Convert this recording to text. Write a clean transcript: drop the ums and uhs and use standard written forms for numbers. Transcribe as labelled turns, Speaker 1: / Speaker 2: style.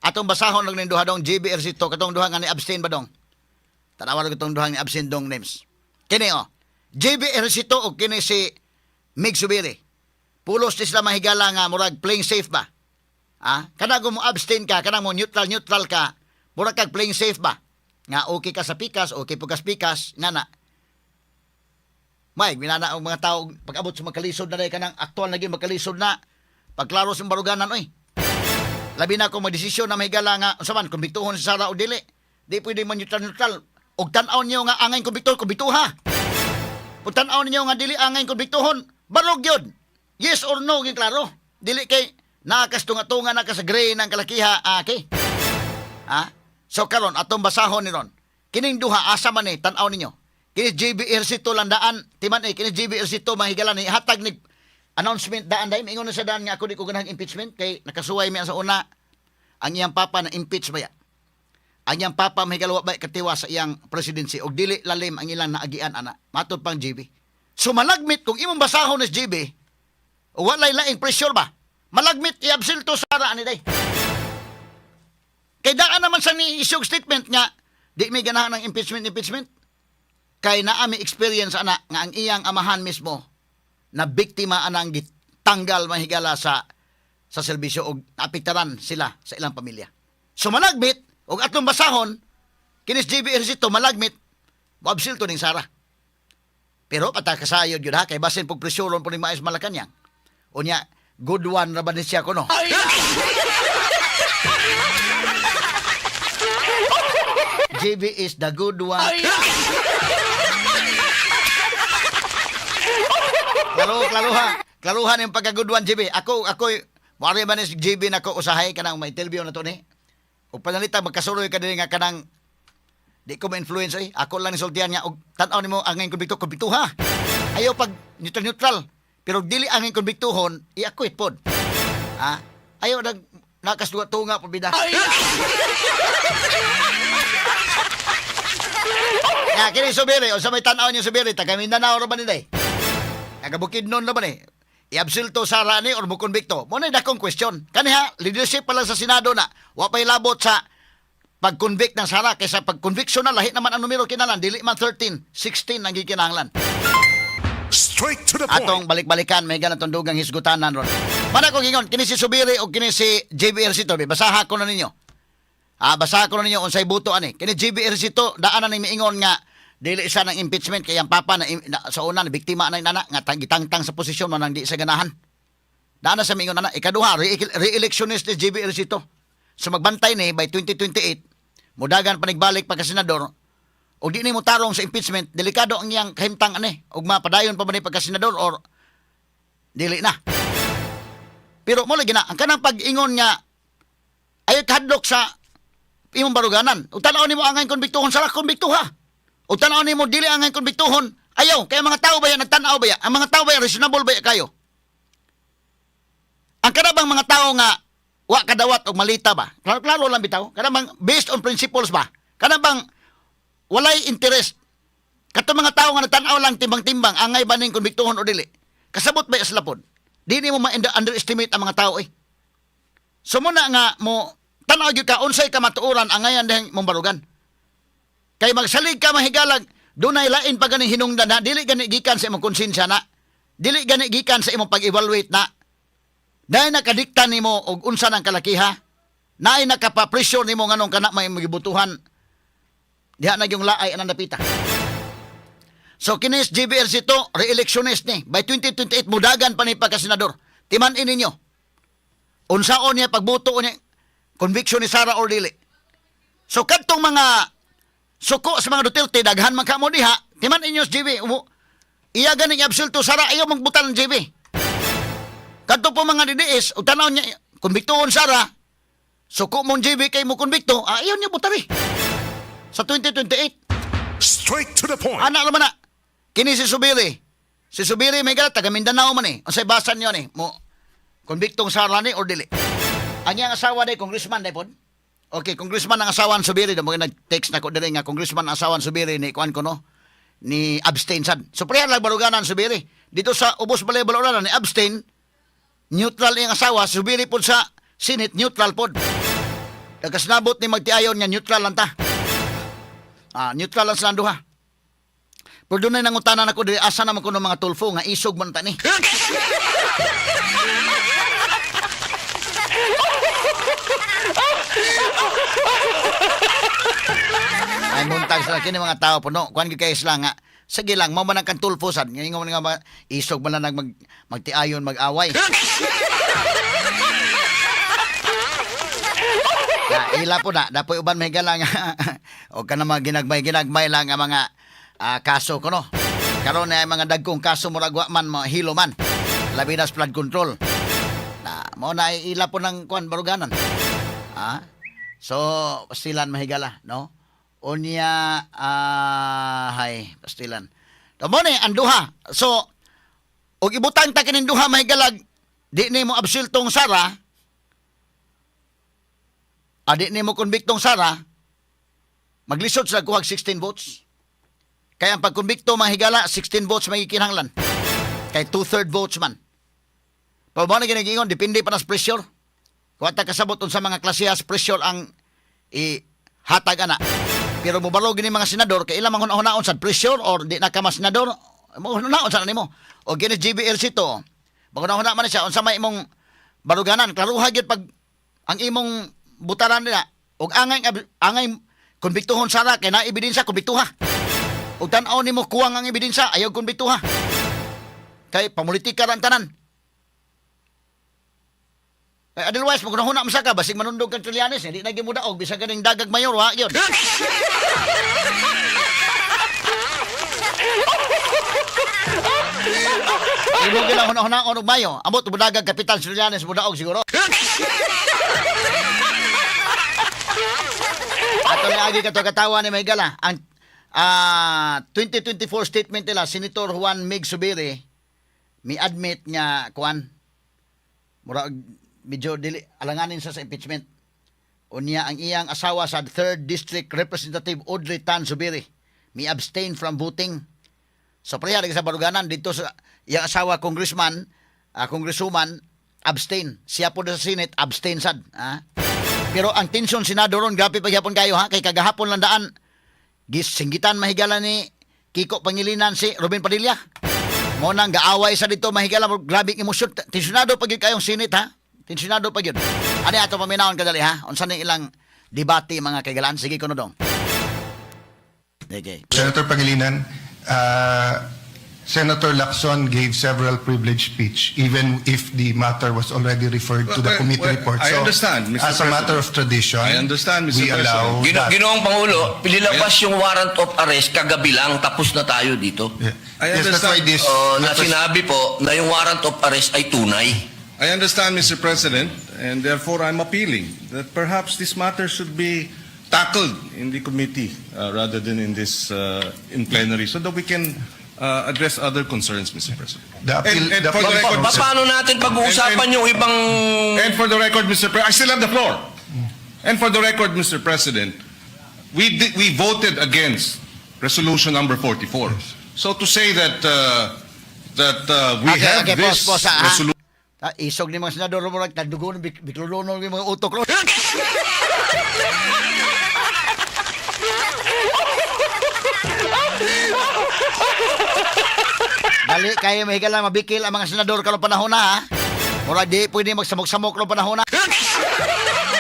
Speaker 1: atong basahon lang ning duha dong JBRC to katong duha nga ni abstain ba dong. Tanawa lang itong duha ni abstain dong names. Kini JBRC to o kini si Mig Subiri. Pulos di sila mahigala nga murag playing safe ba? Kana mo abstain ka, kana mo neutral ka, murag kag playing safe ba? Nga okay ka sa pikas, okay po ka sa pikas, nana. May minana ang mga tao pag-abot sa magkalisod na dahil kanang aktual naging magkalisod na pagklaro sa baruganan oy. Labi na kung magdesisyon na mahigala nga unsaman kumbiktuhon si Sara o dili. Di pwede man neutral. Og tan-aw niyo nga angay kumbiktuha. Pag tan-aw niyo nga dili angay kumbiktuhon, barog yun. Yes or no, ging klaro. Dili kay nakastunga-tunga na ka sa gray ng kalakiha, okay? So karon atong basahon ni ron. Kining duha asa man ni tan-aw ninyo. Kini JBRC to landaan, timan kini JBRC to mahigala ni hatag ni announcement daan dai ingon sa daan nga ako di ko ganang impeachment kay nakasuway mi sa una ang iyang papa na impeach ba ya. Ang iyang papa mahigala ba katiwa sa iyang presidency og dili lalim ang ilang naagian ana. Matud pang JB. So malagmit kung imong basahon is JB, walay laing pressure ba? Malagmit i-absil to Sara ani day. Kay daan naman sa ni isog statement nga di may ganahan ng impeachment. Kay naami experience ana nga ang iyang amahan mismo na biktima anang gitanggal mahigala sa serbisyo og naapektaran sila sa ilang pamilya. So malagmit og atong basahon kinis JBRC to malagmit moabsil to ning Sara. Pero patakasayod yun kay basin pag presuron po ni Maes Malacañang. Unya, good one na ba ni siya ko, no? JB is the good one. Klaruhan yung pagka-good one, JB. Ako, mawari ba ni JB na ko usahay kanang may interview na to ni? O panalita, magkasuroy ka din nga kanang di ko ma-influence Ako lang ni sultihan niya. Tanaw ni mo ang ngayon kumbikto ha. Ayaw pag neutral. Pero dili ang ngayon kumbiktuhon, i-acquit po. Ayaw nakastunga po bida. Kini Subiri, o sa may tanaw niyo Subiri, taga Mindanao na ba nila Taga Bukidnon na ba ni? I-absil to Sara ni or mukonbikto? Muna dakong question. Kaniha, leadership pala sa Senado na, wapay labot sa pag-convict ng Sara kaysa pag-conviction na lahi naman ang numero kinalan dili man 13, 16 ang gikinahanglan.
Speaker 2: Straight to the point.
Speaker 1: Atong balik-balikan may ganang dugang hisgutanan ron. Mana ko gingon kini si Subiri o kini si JBRC to basaha ko na ninyo. Basaha ko na ninyo unsay buto ani. Kini JBRC to daanan ni miingon nga dili isa ng impeachment kay ang papa na sa una na biktima na nana nga gitangtang sa posisyon man nang di sa ganahan. Daanan sa miingon nana ikaduha re-electionist ni JBRC to. So magbantay ni by 2028 mudagan panigbalik pagka senador o di ni mo tarong sa impeachment, delikado ang iyang kahimtang ani ug mapadayon pa man ni pagka senador or dili na. Pero mo lagi na ang kanang pag-ingon nga ay kahadlok sa imong baruganan. Ug tan-aw nimo angay konbiktuhon sa konbiktuha. Ug tan-aw nimo dili angay konbiktuhon. Ayaw kay mga tao ba yan nagtan-aw ba yan? Ang mga tao ba yan reasonable ba yan kayo? Ang kanabang mga tao nga wa kadawat og malita ba? Klaro lang bitaw. Kanabang based on principles ba? Kanabang walay interest. Kato mga tao nga nagtan-aw lang timbang-timbang angay ba ning konbiktuhon o dili? Kasabot ba isla pod? Di mo ma-underestimate ang mga tao So muna nga mo tan-aw gyud ka unsay ka matuoran angayan dihang mong barugan. Kay magsalig ka mahigalag dunay lain pa ganing hinungdan na dili gani gikan sa imong konsensya na. Dili gani gikan sa imong pag-evaluate na. Dahil nakadikta nimo og unsa nang kalakiha, naay nakapapressure nimo nganong kana may magibutuhan. Diha na yung laay anang napita. So kinis JBRC to, re-electionist ni. By 2028 mudagan pa ni pagka-senador. Timan-in ninyo. Unsaon niya pagbuto niya conviction ni Sara or dili. So kadtong mga suko sa mga Duterte daghan man kamo diha, timan-in ninyo JB. Iya ganing absol to Sara ayaw magbutan ng JB. Kadto po mga DDS, o tanaw niya, konbiktoon Sara, suko mong JB kay mo konbikto, ayaw niya butari. Sa 2028.
Speaker 2: Straight to the point.
Speaker 1: Anak naman na, kini si Subiri. Si Subiri may galat, taga Mindanao man Ang say basan niyo mo, konbiktong Sara ni or dili. Ang iyang asawa ni, congressman na po. Okay, congressman ang asawa ng Subiri. Mga nag-text na ko din nga, congressman ang asawa ng Subiri ni Kuan ko no, ni abstain sad. So priyan lang baruganan Subiri. Dito sa ubos balay balaoran ni abstain, neutral yung asawa, Subiri po sa Senate, neutral po. Nagkasnabot ni magtiayon nga neutral lang ta. Neutral lang sa duha. Pero doon na nangutanan ako dili asa naman ko ng mga tulfo nga isog man ta ni. Ay muntag sa kini mga tao puno. Kuan gyud kay isla nga sige lang mao man ang kan tulfo sad. Ngayon nga isog man lang magtiayon mag-away. Ila po na, dapoy uban may gala nga o ka na mga ginagmay lang nga mga kaso ko no. Karon na mga dagkong kaso murag wa man mahilo man. Labi na sa flood control. Mao na ila po ng kuan baruganan. So pastilan mahigala no. Unya hay pastilan. Mo ni ang duha. So og ibutang ta kining duha mahigalag di ni mo absultong Sara. Adi ni mo konbiktong Sara, maglisod sila kuhag 16 votes. Kaya ang pagkonbikto mahigala, 16 votes magikinahanglan. Kay 2/3 votes man. Pero mo na ginagingon, depende pa na sa pressure. Kung ta kasabot sa mga klasehas pressure ang ihatag ana. Pero mo balo gini mga senador, kay ilang mga hunaon sa pressure or di na ka mas senador, mo hunaon sa nimo. O gini GBLC to, maguna man siya, unsa may imong baruganan, klaruha gyud pag ang imong butaran nila og angay konbiktuhon Sara kay na ebidensya konbiktuha ug tan-aw nimo kuwang ang ebidensya ayaw konbiktuha kay pamulitika ra ang tanan otherwise maguna-huna man sa ka basig manundog kang Trillanes hindi na gimudaog bisag ganing dagag mayor wa gyud Imo gila huna-huna og mayo amot budagag kapital Trillanes mudaog siguro Ato na agi kato katawa ni Maygala. Ang 2024 statement nila, Senator Juan Mig Zubiri, mi-admit nga, kuan, mura, medyo alanganin sa impeachment. Unya ang iyang asawa sa 3rd District Representative Audrey Tan Zubiri, mi-abstain from voting. So, pareha sa baruganan, dito sa iyang asawa, congresswoman, abstain. Siya po sa Senate, abstain sad. Pero ang tensyon senado ron grabe paghapon kayo kay kagahapon lang daan gisinggitan mahigala ni Kiko Pangilinan si Ruben Padilla. Mo nang gaaway sa dito mahigala grabe emosyon tensyonado pag kayong Senate tensyonado pag yun. Ani ato paminawon kadali unsa ni ilang debate mga kaigalan sige kuno dong. Okay.
Speaker 3: Senator Pangilinan, Senator Lacson gave several privileged speech, even if the matter was already referred to the committee report.
Speaker 2: I understand, Mr.
Speaker 3: As a matter of tradition,
Speaker 2: I understand, Mr.
Speaker 3: we allow that.
Speaker 4: Ginoong Pangulo, pinilabas yung warrant of arrest kagabi lang, tapos na tayo dito.
Speaker 3: Yeah.
Speaker 2: I
Speaker 3: Yes, that's why
Speaker 2: understand.
Speaker 3: this.
Speaker 4: Na sinabi po na yung warrant of arrest ay tunay.
Speaker 2: I understand, Mr. President, and therefore I'm appealing that perhaps this matter should be tackled in the committee rather than in this in plenary so that we can address other concerns, Mr. President.
Speaker 3: The appeal,
Speaker 2: And
Speaker 3: the
Speaker 2: for the
Speaker 3: appeal
Speaker 2: record,
Speaker 3: process-
Speaker 4: Paano natin pag-uusapan yung ibang...
Speaker 2: And for the record, Mr. President, I still have the floor. And for the record, Mr. President, we voted against resolution number 44. So to say that we have this resolution.
Speaker 1: Isog ni mga senador mo nagdugon biklulono ni mga utok ron. Dali kayo mahigala mabikil ang mga senador kalong panahon na Mura di pwede magsamok-samok kalong panahon na